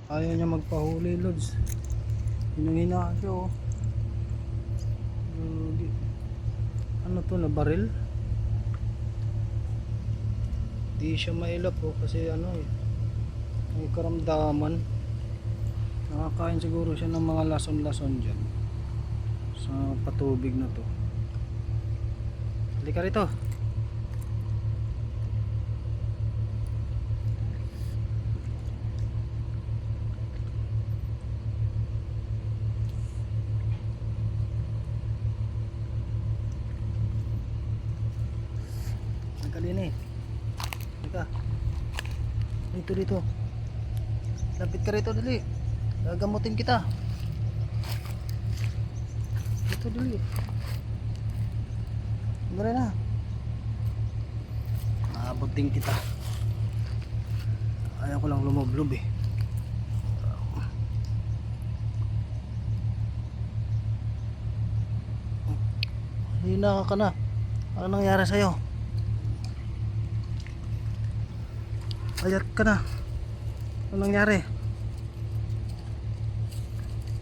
Ayaw niya magpahuli, Lods. Hinang-hina siya, oh. Ano to, na baril? Di siya mailap, oh, kasi ano eh, may karamdaman. Nakakain siguro siya ng mga lason-lason dyan sa patubig na to. Halika rito. Nagkalini. Halika. Dito. Lapit ka rito, dali. Gagamutin kita. Dito, dali. Mara na. Naabot din kita. Ayaw ko lang lumoblob eh. Hina ka na. Ano nangyari sa'yo? Ayat ka na. Ano nangyari?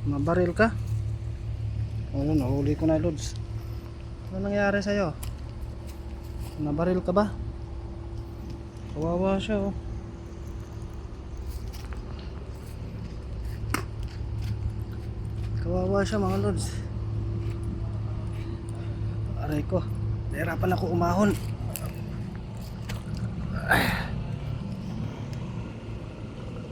Mabaril ka? Ano, nahuli ko na, Lods. Ano nangyari sa'yo? Nabaril ka ba? Kawawa siya, oh. Kawawa siya, mga Lods. Aray ko, nahirapan ako umahon. Ay.